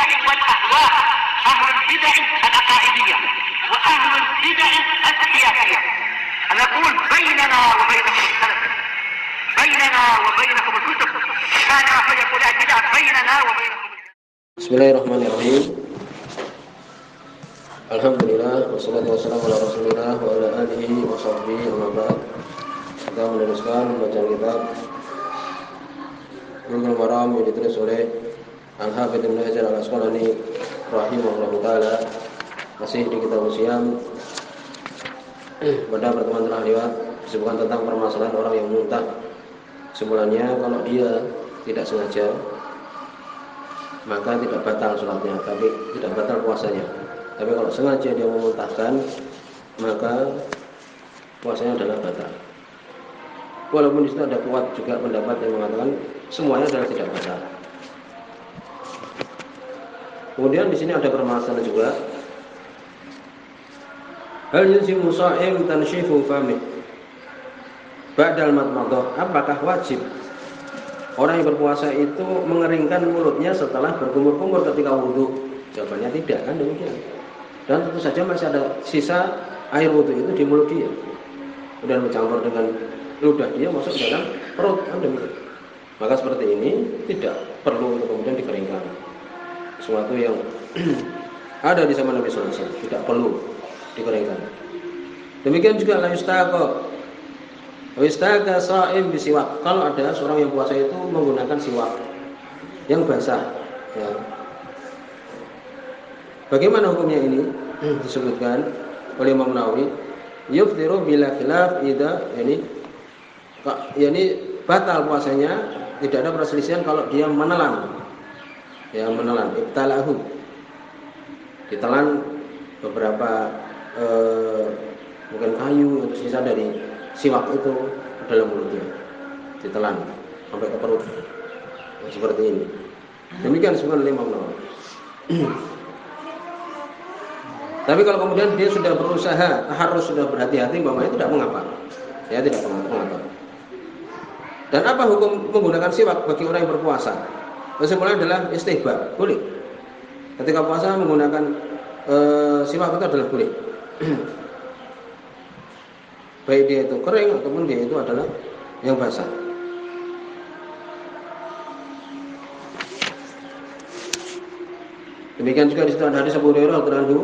البدع والأهواء، أهل البدع العقائدية وأهل البدع السياسية. نقول بيننا وبينكم السلف، بيننا وبينكم الكتب، كان فيقول البدع بيننا وبينكم. Bismillahirrahmanirrahim. Alhamdulillah wassalatu wassalamu ala Rasulillah wa ala alihi wa sahbihi wa ba'd. Kita meneruskan bacaan kitab Bulughul Maram yang ditulis oleh Al-Hafidz Ibnu Hajar Al-Asqalani rahimahullahu taala. Masih di kitab Siyam. Pada pertemuan telah lewat disebutkan tentang permasalahan orang yang muntah. Kesimpulannya, kalau dia tidak sengaja maka tidak batal sholatnya, tapi tidak batal puasanya. Tapi kalau sengaja dia memuntahkan, maka puasanya adalah batal. Walaupun di situ ada kuat juga pendapat yang mengatakan semuanya adalah tidak batal. Kemudian di sini ada permasalahan juga. Hal yulzimu sha'im tanshifu fami ba'dal madmadah? Apakah wajib orang yang berpuasa itu mengeringkan mulutnya setelah berkumur-kumur ketika wudhu? Jawabannya tidak, kan demikian. Dan tentu saja masih ada sisa air wudhu itu di mulut dia, kemudian bercampur dengan ludah dia masuk dalam perut, kan demikian. Maka seperti ini tidak perlu untuk kemudian dikeringkan. Sesuatu yang ada di zaman Nabi sallallahu alaihi wasallam tidak perlu dikeringkan. Demikian juga la yustaka sha'im bisiwak. Kalau ada seorang yang puasa itu menggunakan siwak yang basah, ya. Bagaimana hukumnya ini? Disebutkan oleh Imam Nawawi, yuftiru bila khilaf idza, yani batal puasanya, tidak ada perselisihan kalau dia menelan. Ya, menelan, ibtalahu. Ditelan beberapa mungkin kayu atau sisa dari siwak itu ke dalam mulutnya, ditelan sampai ke perut, seperti ini. Demikian disebutkan oleh Imam Nawawi. Tapi kalau kemudian dia sudah berusaha, harus sudah berhati-hati, bahwanya tidak mengapa, ya tidak mengapa. Dan apa hukum menggunakan siwak bagi orang yang berpuasa? Kesimpulannya adalah istihbab, boleh. Ketika puasa menggunakan siwak itu adalah boleh. Baik dia itu kering ataupun dia itu adalah yang basah. Demikian juga di situ ada hadis Abu Hurairah radhiyallahu anhu.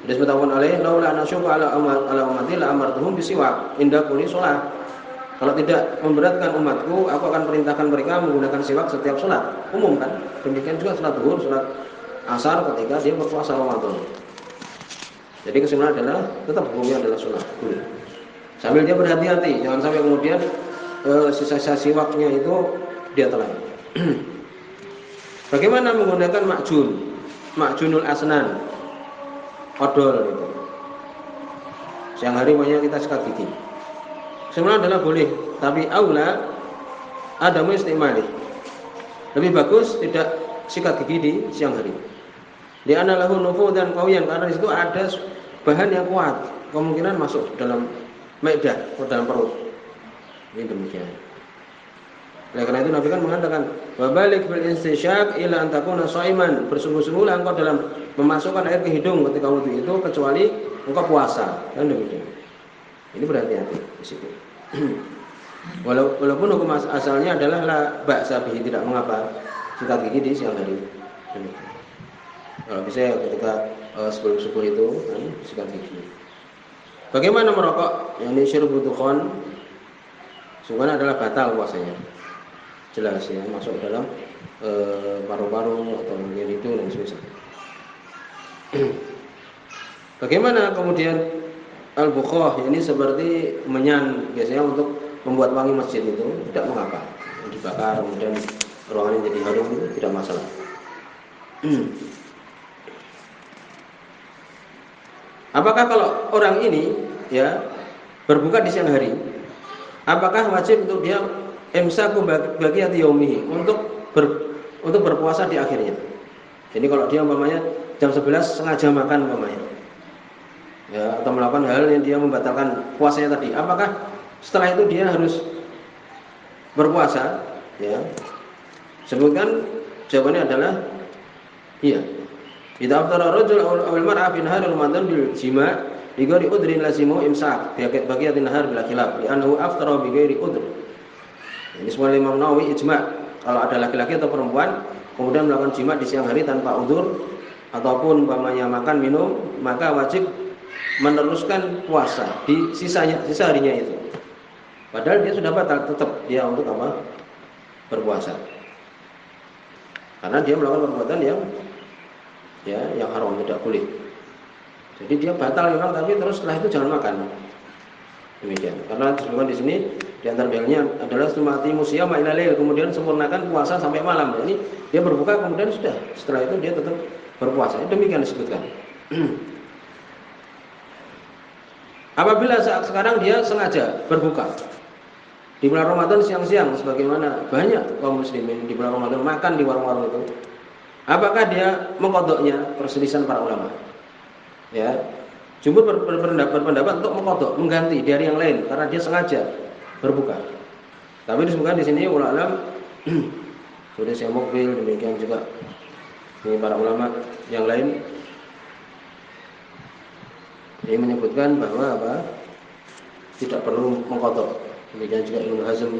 Disebutkan oleh laula nasyuqa ala ummati la amartuhum bisiwak inda kulli shalah. Kalau tidak memberatkan umatku, aku akan perintahkan mereka menggunakan siwak setiap salat. Umum kan? Demikian juga salat zuhur, salat asar ketika dia berpuasa Ramadan. Jadi kesimpulan adalah tetap hukumnya adalah sunah. Sambil dia berhati-hati, jangan sampai kemudian sisa-sisa siwaknya itu dia telan. Bagaimana menggunakan makjunul asnan, odol itu. Siang hari banyak kita sikat gigi. Sebenarnya adalah boleh, tapi aula adamu istimali. Lebih bagus tidak sikat gigi di siang hari. Di anallahu nufudan qawiyan, karena di situ ada bahan yang kuat, kemungkinan masuk dalam maedah, ke dalam perut. Ini demikian. Oleh karena itu Nabi kan mengatakan, wa balik bil instinsyaq ila an takuna shaiman. Bersungguh-sungguhlah engkau dalam memasukkan air ke hidung ketika wudu itu, kecuali engkau puasa. Kan demikian. Ini berhati-hati di situ. Walaupun hukum asalnya adalah la ba'sa bihi, tidak mengapa sikat gigi di siang hari. Demikian. Kalau bisa ketika sebelum subuh itu kan sikat gigi. Bagaimana merokok? Yang syurbu dukhon sebenarnya adalah batal puasanya. Jelas ya, masuk dalam paru-paru atau mungkin itu dan sebagainya. Bagaimana kemudian al-bukhah, ini seperti menyan, biasanya untuk membuat wangi masjid itu tidak mengapa. Dibakar kemudian ruangannya jadi harum itu tidak masalah. Apakah kalau orang ini ya berbuka di siang hari, apakah wajib untuk dia imsaku baqiyati yaumihi, untuk berpuasa di akhirnya? Jadi kalau dia umpamanya jam 11 sengaja makan umpamanya, ya, atau melakukan hal yang dia membatalkan puasanya tadi, apakah setelah itu dia harus berpuasa? Ya, sebutkan jawabannya adalah Iya. Idza aftara rajul aw al-mar'a fi nahar Ramadan bil jima' bi ghairi udrin lazimu imsak baqiyatin nahar bila khilaf li'annahu aftara bi ghairi udr. Ini semua Imam Nawawi ijma' kalau ada laki-laki atau perempuan kemudian melakukan jima' di siang hari tanpa udzur ataupun umpamanya makan minum, maka wajib meneruskan puasa di sisa harinya itu. Padahal dia sudah batal, tetap dia untuk apa? Berpuasa. Karena dia melakukan perbuatan yang haram, tidak boleh. Jadi dia batal memang, tapi terus setelah itu jangan makan. Demikian. Karena disebutkan di sini di antara dalilnya adalah sumati musyama ila lail, kemudian sempurnakan puasa sampai malam. Jadi dia berbuka kemudian sudah, setelah itu dia tetap berpuasa. Demikian disebutkan. Apabila saat sekarang dia sengaja berbuka di bulan Ramadan siang-siang, sebagaimana banyak kaum muslimin di bulan Ramadan makan di warung-warung itu, apakah dia mengkodoknya? Perselisihan para ulama. Ya, jumhur berpendapat untuk mengkodok, mengganti di hari yang lain karena dia sengaja berbuka. Tapi disebutkan di sini ulama sudah saya mobil, demikian juga ini para ulama yang lain ini menyebutkan bahwa apa? Tidak perlu mengkodok. Demikian juga Ibnu Hazm,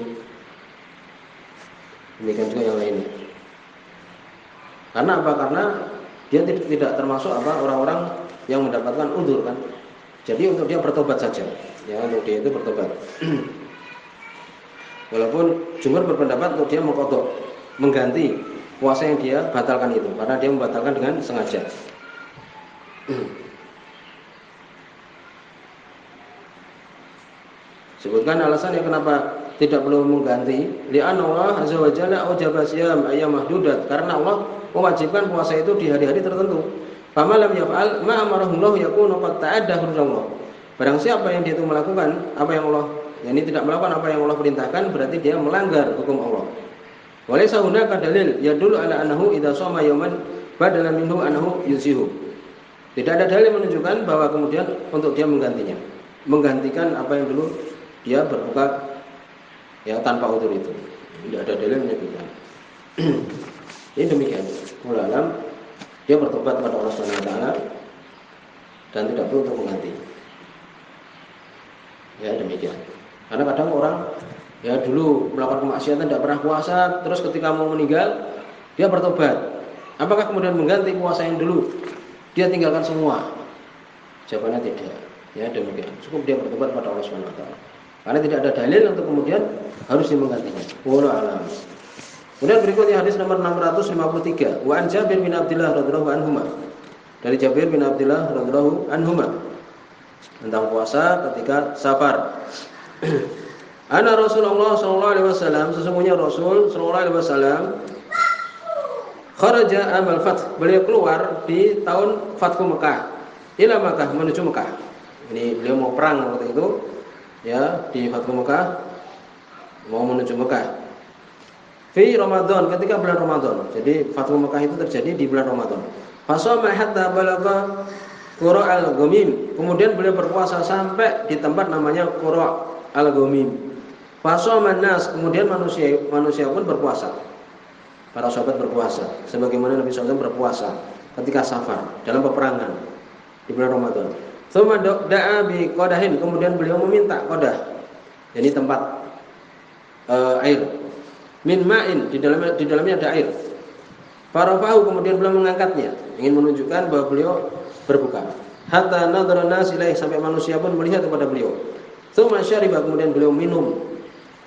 demikian juga yang lainnya. Karena apa? Karena dia tidak termasuk orang-orang yang mendapatkan udzur kan. Jadi untuk dia bertobat saja, ya untuk dia itu bertobat. Walaupun jumhur berpendapat untuk dia mengkodok, mengganti puasa yang dia batalkan itu, karena dia membatalkan dengan sengaja. Sebutkan alasan yang kenapa tidak perlu mengganti. Li'anna Allah azza wa jalla awjaba siyam ayyam mahdudat, karena Allah mewajibkan puasa itu di hari-hari tertentu. Fama lam yaf'al ma amarahu Allah yakunu qad ta'adda hududallah. Barang siapa yang dia itu melakukan apa yang Allah, yakni tidak melakukan apa yang Allah perintahkan, berarti dia melanggar hukum Allah. Walaysa hunaka dalil yadullu ala annahu idza shoma yawman badala minhu annahu yuzihu. Tidak ada dalil yang menunjukkan bahwa kemudian untuk dia menggantinya, menggantikan apa yang dulu dia berbuka ya tanpa udzur itu. Tidak ada dalil menyebutkan. Ini demikian. Ulama dia bertobat kepada Allah Subhanahu wa taala dan tidak perlu untuk mengganti. Ya demikian. Karena kadang orang ya dulu melakukan kemaksiatan tidak pernah puasa, terus ketika mau meninggal dia bertobat. Apakah kemudian mengganti puasa yang dulu dia tinggalkan semua? Jawabannya tidak. Ya demikian. Cukup dia bertobat kepada Allah Subhanahu wa taala. Karena tidak ada dalil untuk kemudian harus menggantinya. Wallahu a'lam. Kemudian berikutnya hadis nomor 653. Wa an Jabir bin Abdullah radhiyallahu anhuma. Dari Jabir bin Abdullah radhiyallahu anhuma tentang puasa ketika safar. Ana Rasulullah sallallahu alaihi wasallam, sesungguhnya Rasul sallallahu alaihi wasallam kharaja amal fath, beliau keluar di tahun Fathu Mekah. Ila Mekah, menuju Mekah. Ini beliau mau perang waktu itu. Ya, di Fathu Mekah mau menuju Mekah. Fi Ramadan, ketika bulan Ramadan. Jadi Fathu Mekah itu terjadi di bulan Ramadan. Fasama hatta balagha Qura al-Ghamim. Kemudian beliau berpuasa sampai di tempat namanya Qura al-Ghamim. Fasama nas, kemudian manusia pun berpuasa. Para sahabat berpuasa sebagaimana Nabi SAW berpuasa ketika safar dalam peperangan di bulan Ramadan. Tsumma da'a bi qadahin, kemudian beliau meminta qadah. Jadi tempat air. Min ma'in, di dalamnya ada air. Farafahu, kemudian beliau mengangkatnya, ingin menunjukkan bahwa beliau berbuka. Hatta nadhara nas ilaih, sampai manusia pun melihat kepada beliau. Tsumma syariba, kemudian beliau minum.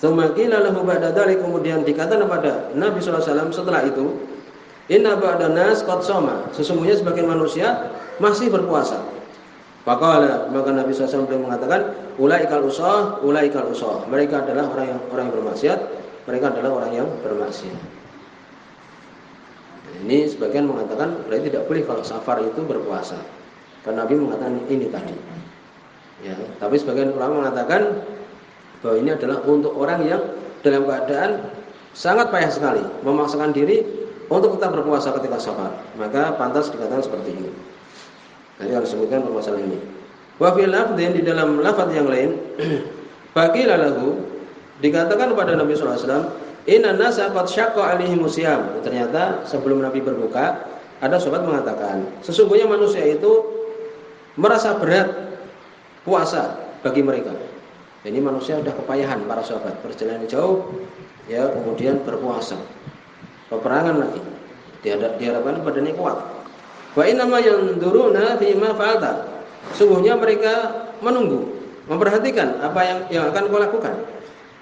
Tsumma qila lahu ba'da dzalik, kemudian dikatakan kepada Nabi sallallahu alaihi wasallam setelah itu, inna ba'dan nas qad shoma, sesungguhnya sebagian manusia masih berpuasa. Faqala, maka Nabi SAW beliau mengatakan, ulaikal usah, ulaikal usah. Mereka adalah orang yang bermaksiat, mereka adalah orang yang bermaksiat. Ini sebagian mengatakan berarti tidak boleh kalau safar itu berpuasa. Karena Nabi mengatakan ini tadi. Ya, tapi sebagian ulama mengatakan bahwa ini adalah untuk orang yang dalam keadaan sangat payah sekali, memaksakan diri untuk tetap berpuasa ketika safar. Maka pantas dikatakan seperti ini. Nanti harus sebutkan permasalahan ini. Wa fil lafdhin, di dalam lafaz yang lain, faqila lahu, dikatakan kepada Nabi sallallahu alaihi wasallam, inna nasa qad syaqqa alaihim musyam. Ternyata sebelum Nabi berbuka, ada sahabat mengatakan, sesungguhnya manusia itu merasa berat puasa bagi mereka. Ini manusia sudah kepayahan para sahabat, perjalanan jauh, ya kemudian berpuasa, peperangan lagi, diharapkan badannya kuat. Wa innama yanzuruna fima fa'alta. Sungguhnya mereka menunggu, memperhatikan apa yang akan kau lakukan.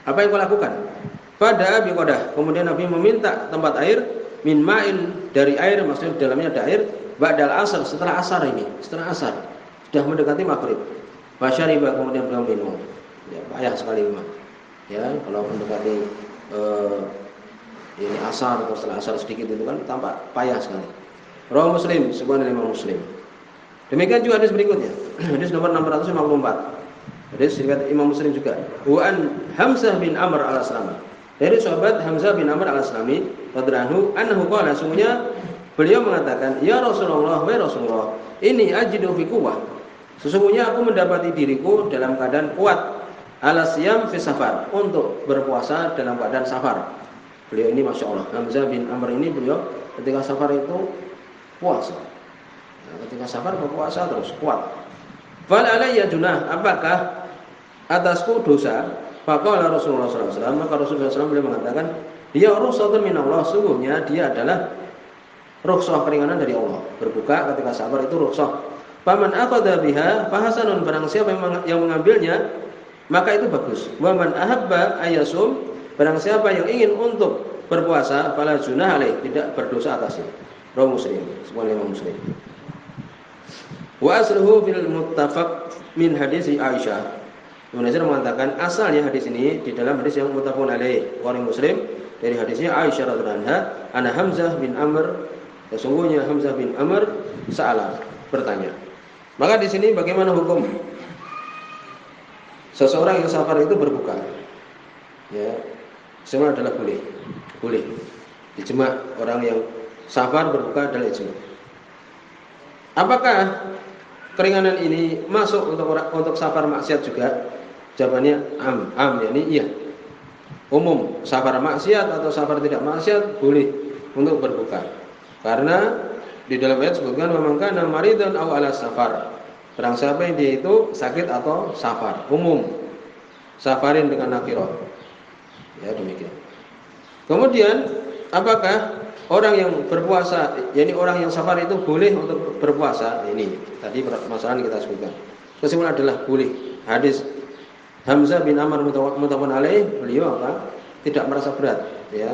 Apa yang kau lakukan? Pada Abi Qadah. Kemudian Nabi meminta tempat air min ma'in, dari air, maksudnya di dalamnya ada air, ba'dal asar, setelah asar ini, setelah asar sudah mendekati maghrib. Fasyariba, kemudian beliau minum. Ya, payah sekali memang. Ya, kalau mendekati ini asar atau setelah asar sedikit itu kan tampak payah sekali. Rawi Muslim, sebuah Imam Muslim. Demikian juga hadis berikutnya, hadis nomor 654. Hadis riwayat Imam Muslim juga. Wa an Hamzah bin Amr al-Aslami. Dari sahabat Hamzah bin Amr al-Aslami radhiyallahu anhu qala, sungguhnya beliau mengatakan, "Ya Rasulullah, wahai Rasulullah, ini ajidu fi quwwah." Sesungguhnya aku mendapati diriku dalam keadaan kuat ala siyam fi safar, untuk berpuasa dalam keadaan safar. Beliau ini Masya Allah, Hamzah bin Amr ini beliau ketika safar itu puasa. Nah, ketika safar berpuasa terus kuat. Fal alayya junah, apakah atasku dosa? Faqala Rasulullah SAW, maka Rasulullah SAW beliau mengatakan, dia rukhsatun min Allah, sungguhnya dia adalah rukhsah, keringanan dari Allah. Berbuka ketika safar itu rukhsah. Faman aqada biha fahasanun, barang siapa yang mengambilnya maka itu bagus. Wa man ahabba ayasum, barang siapa yang ingin untuk berpuasa fala junah alaih, tidak berdosa atasnya. Rawi Muslim, sebuah Imam Muslim. Wa asluhu fil muttafaq min hadis Aisyah. Ibnu Hajar mengatakan asalnya hadis ini di dalam hadis yang muttafaqun alaih Bukhari Muslim, dari hadisnya Aisyah radhiyallahu anha, ana Hamzah bin Amr, sesungguhnya Hamzah bin Amr sa'ala, bertanya. Maka di sini bagaimana hukum seseorang yang safar itu berbuka? Ya, semua adalah boleh. Ijma' orang yang safar berbuka adalah ijma'. Apakah keringanan ini masuk untuk safar maksiat juga? Jawabannya yakni iya. Umum, safar maksiat atau safar tidak maksiat boleh untuk berbuka. Karena di dalam ayat sebutkan memangkana maridan aw ala safar. Barang siapa yang dia itu sakit atau safar, umum. Safarin dengan nakirah. Ya, demikian. Kemudian, apakah orang yang berpuasa, yakni orang yang safar itu boleh untuk berpuasa? Ini tadi permasalahan kita sebutkan. Kesimpulan adalah boleh. Hadis Hamzah bin Amr muttafaqun alaih, beliau apa? Tidak merasa berat, ya,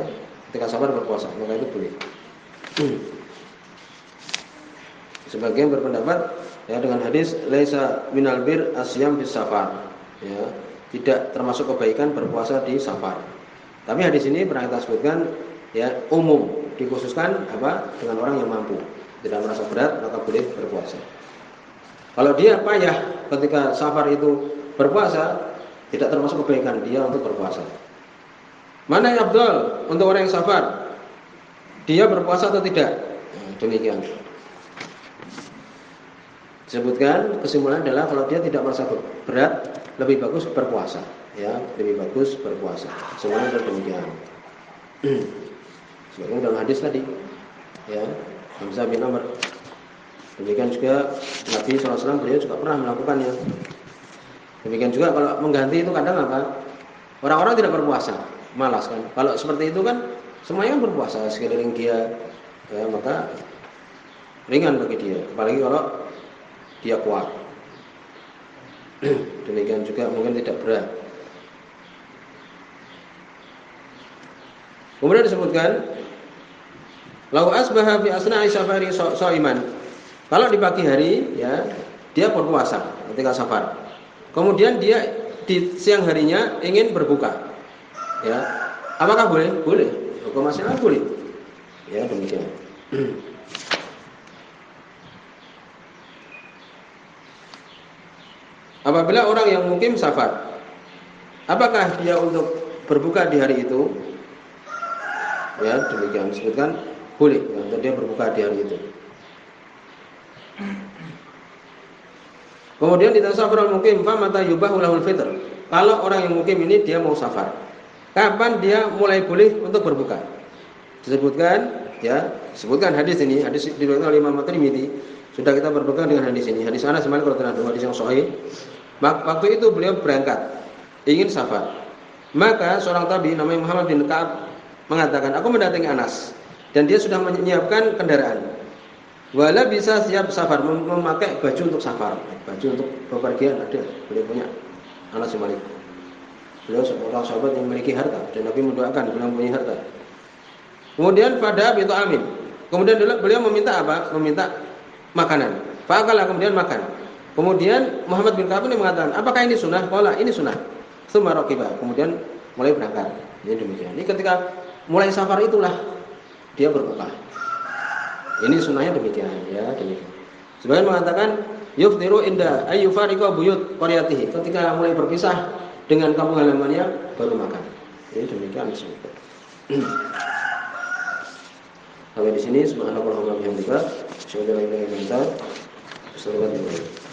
ketika safar berpuasa, maka itu boleh. Sebagian berpendapat ya dengan hadis laisa minal bir asyam bis safar, ya, tidak termasuk kebaikan berpuasa di safar. Tapi hadis ini pernah kita sebutkan ya umum, dikhususkan apa? Dengan orang yang mampu, tidak merasa berat maka boleh berpuasa. Kalau dia payah ketika safar itu berpuasa, tidak termasuk kebaikan dia untuk berpuasa. Mana yang afdal untuk orang yang safar? Dia berpuasa atau tidak? Nah, demikian. Disebutkan kesimpulan adalah kalau dia tidak merasa berat, lebih bagus berpuasa, ya, lebih bagus berpuasa. Semuanya demikian. Sebagaimana dalam hadis tadi, ya, Hamzah bin Amr. Demikian juga Nabi SAW beliau juga pernah melakukannya. Demikian juga kalau mengganti itu kadang apa? Orang-orang tidak berpuasa, malas kan. Kalau seperti itu kan semuanya kan berpuasa sekeliling dia, ya, maka ringan bagi dia. Apalagi kalau dia kuat. Demikian juga mungkin tidak berat. Kemudian disebutkan lau asbaha fi asna'i safari shaiman. Kalau di pagi hari ya dia berpuasa ketika safar. Kemudian dia di siang harinya ingin berbuka. Ya. Apakah boleh? Boleh. Hukum masalah boleh. Ya, demikian. Apabila orang yang mukim safar, apakah dia untuk berbuka di hari itu? Ya, demikian disebutkan boleh ya, untuk dia berbuka di hari itu. Kemudian ditasafar al-mukim fa mata yubahu lahul fitr. Kalau orang yang mukim ini dia mau safar, kapan dia mulai boleh untuk berbuka? Disebutkan ya. Sebutkan hadis ini, hadis diriwayatkan oleh Imam Tirmidzi. Sudah kita berpegang dengan hadis ini. Hadis Anas bin Malik radhiyallahu anhu, hadis yang sahih. Waktu itu beliau berangkat, ingin safar. Maka seorang tabi namanya Muhammad bin Ka'ab mengatakan, aku mendatangi Anas dan dia sudah menyiapkan kendaraan. Wala bisa siap safar, memakai baju untuk safar, baju untuk bepergian ada. Beliau punya Anas bin Malik. Beliau seorang sahabat yang memiliki harta dan Nabi mendoakan beliau punya harta. Kemudian pada itu amin. Kemudian beliau meminta apa? Meminta makanan. Fakalah kemudian makan. Kemudian Muhammad bin Ka'ab ini mengatakan, apakah ini sunnah? Qala ini sunnah. Tsumma raqiba. Kemudian mulai berangkat. Ini demikian. Ini ketika mulai safar itulah dia berbuka. Ini sunnahnya demikian, ya demikian. Sebagian mengatakan yuftiru inda ayyufariqa buyut qaryatihi. Ketika mulai berpisah dengan kampung halamannya baru makan. Ini demikian disebutkan. Sampai di sini subhanallah wa bihamdika asyhadu an la ilaha illa anta astaghfiruka wa atubu ilaik.